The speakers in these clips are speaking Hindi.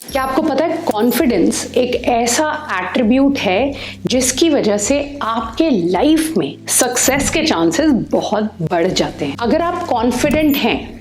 क्या आपको पता है कॉन्फिडेंस एक ऐसा एट्रीब्यूट है जिसकी वजह से आपके लाइफ में सक्सेस के चांसेस बहुत बढ़ जाते हैं। अगर आप कॉन्फिडेंट हैं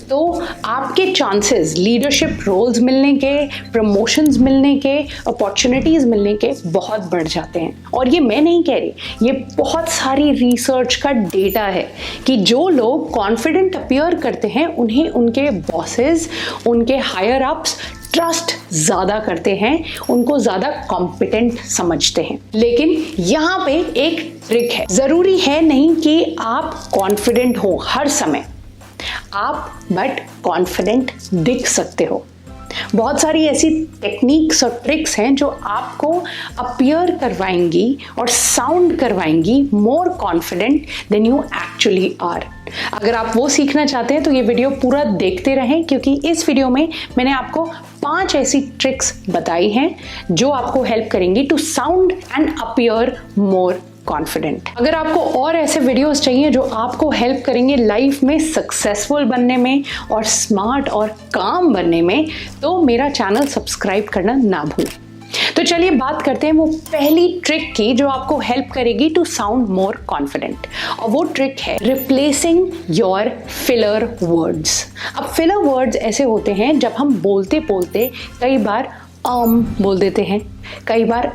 तो आपके चांसेस लीडरशिप रोल्स मिलने के, प्रमोशंस मिलने के, अपॉर्चुनिटीज मिलने के बहुत बढ़ जाते हैं। और ये मैं नहीं कह रही, ये बहुत सारी रिसर्च का डेटा है कि जो लोग कॉन्फिडेंट अपीयर करते हैं उन्हें उनके बॉसेस, उनके हायर अप्स ट्रस्ट ज़्यादा करते हैं, उनको ज़्यादा कॉम्पिटेंट समझते हैं। लेकिन यहाँ पे एक ट्रिक है। ज़रूरी है नहीं कि आप कॉन्फिडेंट हो हर समय, आप बट कॉन्फिडेंट दिख सकते हो। बहुत सारी ऐसी टेक्निक्स और ट्रिक्स हैं जो आपको अपीयर करवाएंगी और साउंड करवाएंगी more confident than you actually are. अगर आप वो सीखना चाहते हैं तो ये वीडियो पूरा देखते रहें, क्योंकि इस वीडियो में मैंने आपको 5 ऐसी ट्रिक्स बताई हैं जो आपको हेल्प करेंगी to sound and appear more confident. अगर आपको और ऐसे वीडियोस चाहिए जो आपको हेल्प करेंगे लाइफ में सक्सेसफुल बनने में और स्मार्ट और काम बनने में, तो मेरा चैनल सब्सक्राइब करना ना भूलें। तो चलिए बात करते हैं वो पहली ट्रिक की जो आपको हेल्प करेगी टू साउंड मोर कॉन्फिडेंट, और वो ट्रिक है रिप्लेसिंग योर फिलर वर्ड्स। अब फिलर वर्ड्स ऐसे होते हैं जब हम बोलते बोलते कई बार बोल देते हैं, कई बार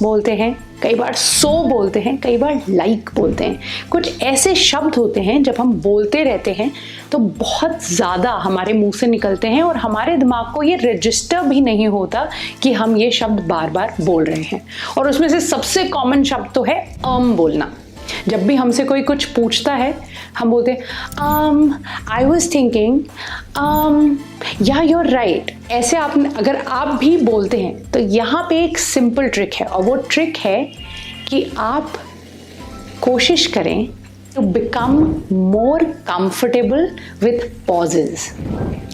बोलते हैं, कई बार सो बोलते हैं, कई बार लाइक बोलते हैं। कुछ ऐसे शब्द होते हैं जब हम बोलते रहते हैं तो बहुत ज़्यादा हमारे मुंह से निकलते हैं और हमारे दिमाग को ये रजिस्टर भी नहीं होता कि हम ये शब्द बार बार बोल रहे हैं। और उसमें से सबसे कॉमन शब्द तो है बोलना। जब भी हमसे कोई कुछ पूछता है हम बोलते हैं आई वॉज थिंकिंग, या यूर राइट। ऐसे अगर आप भी बोलते हैं तो यहाँ पे एक सिंपल ट्रिक है, और वो ट्रिक है कि आप कोशिश करें to become more comfortable with pauses.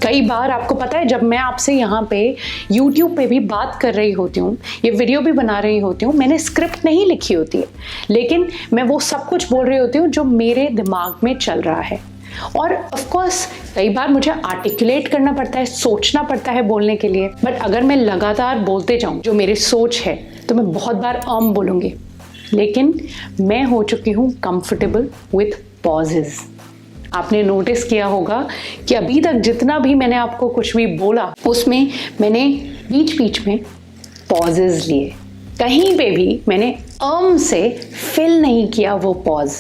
कई बार आपको पता है जब मैं आपसे यहाँ पे YouTube पे भी बात कर रही होती हूँ, ये वीडियो भी बना रही होती हूँ, मैंने स्क्रिप्ट नहीं लिखी होती है, लेकिन मैं वो सब कुछ बोल रही होती हूँ जो मेरे दिमाग में चल रहा है। और ऑफ कोर्स कई बार मुझे आर्टिकुलेट करना पड़ता है, सोचना पड़ता है बोलने के लिए। बट अगर मैं लगातार बोलते जाऊँ जो मेरी सोच है तो मैं बहुत बार बोलूँगी, लेकिन मैं हो चुकी हूँ कंफर्टेबल विथ पॉजेज। आपने नोटिस किया होगा कि अभी तक जितना भी मैंने आपको कुछ भी बोला उसमें मैंने बीच बीच में पॉजेज लिए, कहीं पे भी मैंने से फिल नहीं किया वो पॉज।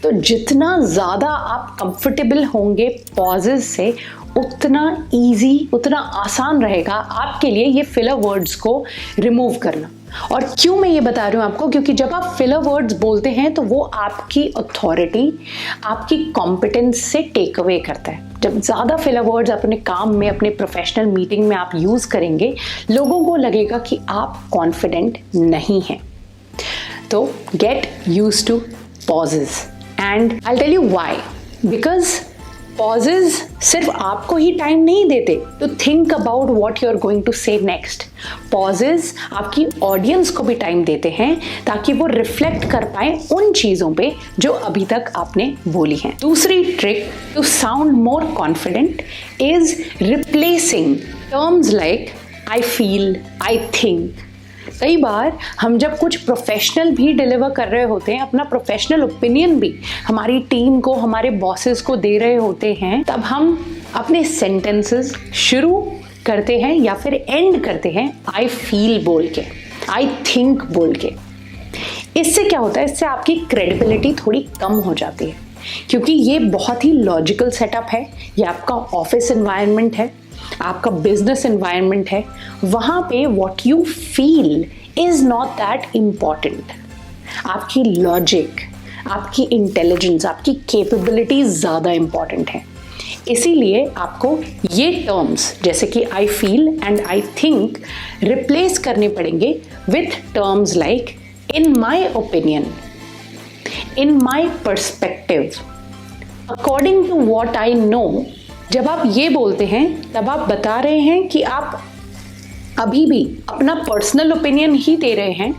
तो जितना ज़्यादा आप कंफर्टेबल होंगे पॉजेज से, उतना इजी, उतना आसान रहेगा आपके लिए ये फिलर वर्ड्स को रिमूव करना। और क्यों मैं ये बता रही हूँ आपको, क्योंकि जब आप फिलर वर्ड्स बोलते हैं तो वो आपकी अथॉरिटी, आपकी कॉम्पिटेंस से टेक अवे करता है। जब ज़्यादा फिलर वर्ड्स अपने काम में, अपने प्रोफेशनल मीटिंग में आप यूज़ करेंगे, लोगों को लगेगा कि आप कॉन्फिडेंट नहीं हैं। तो get used to pauses, and I tell you why. Because pauses सिर्फ आपको ही टाइम नहीं देते to think about what you are going to say next. Pauses आपकी ऑडियंस को भी टाइम देते हैं ताकि वो रिफ्लेक्ट कर पाए उन चीज़ों पे जो अभी तक आपने बोली हैं। दूसरी trick to sound more confident is replacing terms like I feel, I think. कई बार हम जब कुछ प्रोफेशनल भी डिलीवर कर रहे होते हैं, अपना प्रोफेशनल ओपिनियन भी हमारी टीम को, हमारे बॉसेस को दे रहे होते हैं, तब हम अपने सेंटेंसेस शुरू करते हैं या फिर एंड करते हैं आई फील बोल के, आई थिंक बोल के। इससे क्या होता है, इससे आपकी क्रेडिबिलिटी थोड़ी कम हो जाती है, क्योंकि ये बहुत ही लॉजिकल सेटअप है। ये आपका ऑफिस एनवायरनमेंट है, आपका बिजनेस एनवायरनमेंट है, वहाँ पे what you feel is not that important. आपकी लॉजिक, आपकी इंटेलिजेंस, आपकी कैपेबिलिटी ज़्यादा इम्पॉर्टेंट है। इसीलिए आपको ये टर्म्स जैसे कि I feel and I think replace करने पड़ेंगे with terms like in my opinion, in my perspective, according to what I know. जब आप ये बोलते हैं तब आप बता रहे हैं कि आप अभी भी अपना पर्सनल ओपिनियन ही दे रहे हैं,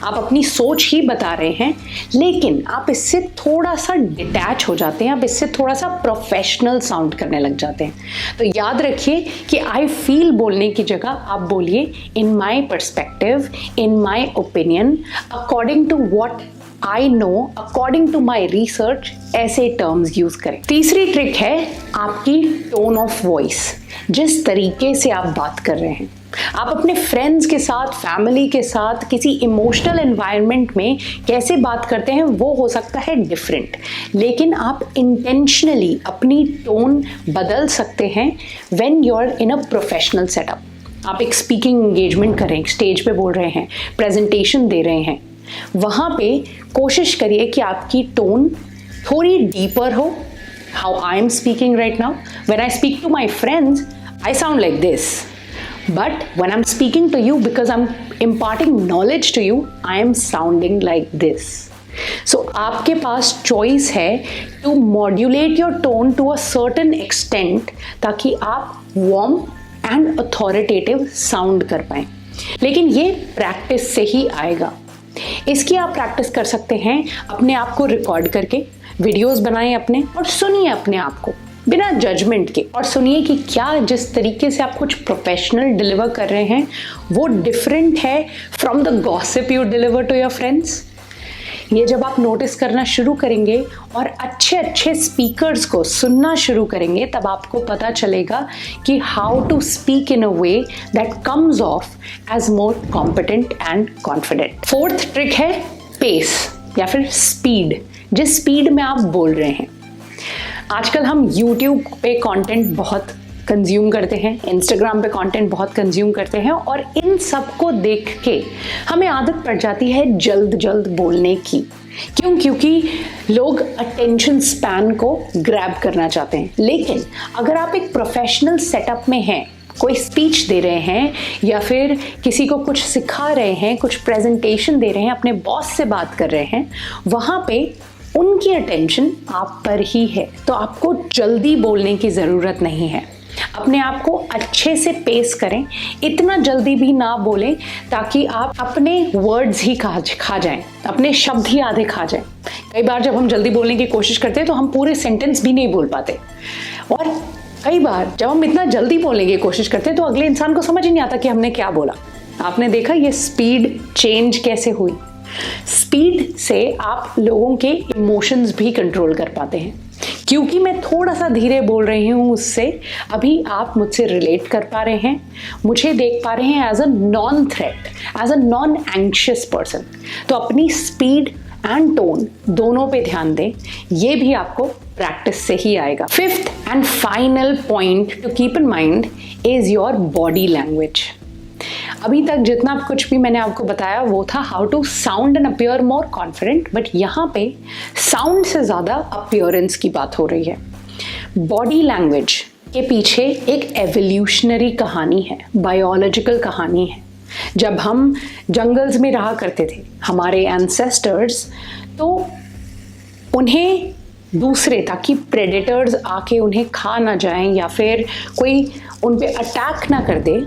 आप अपनी सोच ही बता रहे हैं, लेकिन आप इससे थोड़ा सा डिटैच हो जाते हैं, आप इससे थोड़ा सा प्रोफेशनल साउंड करने लग जाते हैं। तो याद रखिए कि आई फील बोलने की जगह आप बोलिए in my perspective, in my opinion, according to what I know, according to my research, ऐसे टर्म्स यूज करें। तीसरी ट्रिक है आपकी टोन ऑफ वॉइस, जिस तरीके से आप बात कर रहे हैं। आप अपने फ्रेंड्स के साथ, फैमिली के साथ, किसी इमोशनल एनवायरनमेंट में कैसे बात करते हैं वो हो सकता है डिफरेंट, लेकिन आप इंटेंशनली अपनी टोन बदल सकते हैं when you are in a professional setup. आप एक स्पीकिंग एंगेजमेंट कर रहे हैं, स्टेज पे बोल रहे हैं, प्रेजेंटेशन दे रहे हैं, वहां पे कोशिश करिए कि आपकी टोन थोड़ी डीपर हो। How I am speaking right now, when I speak to my friends I sound like this, but when I'm speaking to you, because I'm imparting knowledge to you, I am sounding like this. So आपके पास choice है to modulate your tone to a certain extent ताकि आप warm and authoritative sound कर पाएं। लेकिन ये प्रैक्टिस से ही आएगा। इसकी आप प्रैक्टिस कर सकते हैं अपने आप को रिकॉर्ड करके, वीडियोस बनाएं अपने और सुनिए अपने आप को बिना जजमेंट के, और सुनिए कि क्या जिस तरीके से आप कुछ प्रोफेशनल डिलीवर कर रहे हैं वो डिफरेंट है from the gossip you deliver to your friends. ये जब आप नोटिस करना शुरू करेंगे और अच्छे अच्छे स्पीकर्स को सुनना शुरू करेंगे, तब आपको पता चलेगा कि how to speak in a way that comes off as more competent and confident. Fourth trick है पेस या फिर स्पीड, जिस स्पीड में आप बोल रहे हैं। आजकल हम YouTube पे कंटेंट बहुत कंज्यूम करते हैं, Instagram पे कंटेंट बहुत कंज्यूम करते हैं, और इन सब को देख के हमें आदत पड़ जाती है जल्द जल्द बोलने की। क्यों? क्योंकि लोग अटेंशन स्पैन को ग्रैब करना चाहते हैं। लेकिन अगर आप एक प्रोफेशनल सेटअप में हैं, कोई स्पीच दे रहे हैं या फिर किसी को कुछ सिखा रहे हैं, कुछ प्रेजेंटेशन दे रहे हैं, अपने बॉस से बात कर रहे हैं, वहाँ पे उनकी अटेंशन आप पर ही है, तो आपको जल्दी बोलने की ज़रूरत नहीं है। अपने आप को अच्छे से पेस करें, इतना जल्दी भी ना बोलें ताकि आप अपने वर्ड्स ही खा जाएं, अपने शब्द ही आधे खा जाएं। कई बार जब हम जल्दी बोलने की कोशिश करते हैं तो हम पूरे सेंटेंस भी नहीं बोल पाते, और कई बार जब हम इतना जल्दी बोलने की कोशिश करते हैं तो अगले इंसान को समझ ही नहीं आता कि हमने क्या बोला। आपने देखा ये स्पीड चेंज कैसे हुई। स्पीड से आप लोगों के इमोशंस भी कंट्रोल कर पाते हैं। क्योंकि मैं थोड़ा सा धीरे बोल रही हूँ, उससे अभी आप मुझसे रिलेट कर पा रहे हैं, मुझे देख पा रहे हैं as a non threat, as a non anxious person. तो अपनी स्पीड एंड टोन दोनों पे ध्यान दें, ये भी आपको प्रैक्टिस से ही आएगा। Fifth and final point two keep in mind is your body language. अभी तक जितना कुछ भी मैंने आपको बताया वो था how to sound and appear more confident, but यहाँ पे साउंड से ज़्यादा अपीयरेंस की बात हो रही है। बॉडी लैंग्वेज के पीछे एक एवोल्यूशनरी कहानी है, बायोलॉजिकल कहानी है। जब हम जंगल्स में रहा करते थे, हमारे एंसेस्टर्स, तो उन्हें दूसरे, ताकि प्रेडेटर्स आके उन्हें खा ना जाएं या फिर कोई उन पे अटैक ना कर दे,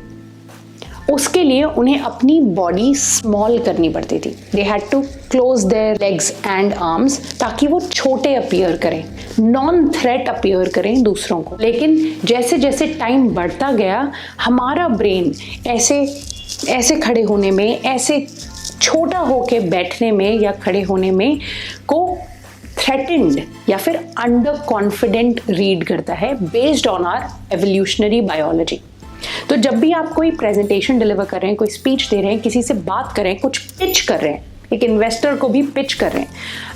उसके लिए उन्हें अपनी बॉडी स्मॉल करनी पड़ती थी। They had to close their legs and arms ताकि वो छोटे अपीयर करें, नॉन थ्रेट अपीयर करें दूसरों को। लेकिन जैसे जैसे टाइम बढ़ता गया, हमारा ब्रेन ऐसे खड़े होने में, ऐसे छोटा होके बैठने में या खड़े होने में को थ्रेटेंड या फिर अंडर कॉन्फिडेंट रीड करता है based on our evolutionary biology. तो जब भी आप कोई प्रेजेंटेशन डिलीवर कर रहे हैं, कोई स्पीच दे रहे हैं, किसी से बात कर रहे हैं, कुछ पिच कर रहे हैं, एक इन्वेस्टर को भी पिच कर रहे हैं,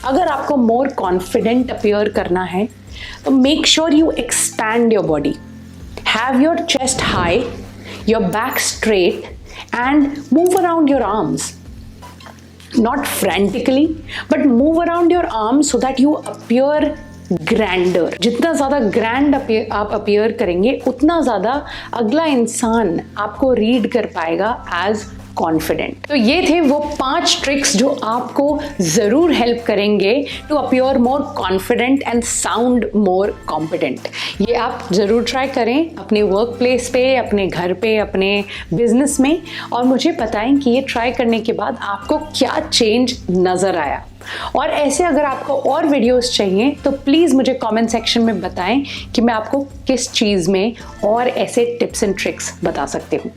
अगर आपको मोर कॉन्फिडेंट अपीयर करना है तो make sure you expand your body, have your chest high, your back straight and move around your arms, not frantically but move around your arms so that you appear grander। जितना ज़्यादा ग्रैंड आप अपीयर करेंगे, उतना ज़्यादा अगला इंसान आपको रीड कर पाएगा एज कॉन्फिडेंट। तो ये थे वो 5 ट्रिक्स जो आपको जरूर हेल्प करेंगे to appear more confident and sound more competent. ये आप जरूर ट्राई करें अपने वर्क प्लेस पे, अपने घर पे, अपने बिजनेस में, और मुझे बताएं कि ये ट्राई करने के बाद आपको क्या चेंज नजर आया। और ऐसे अगर आपको और वीडियोस चाहिए तो प्लीज़ मुझे कमेंट सेक्शन में बताएं कि मैं आपको किस चीज़ में और ऐसे टिप्स एंड ट्रिक्स बता सकती हूँ।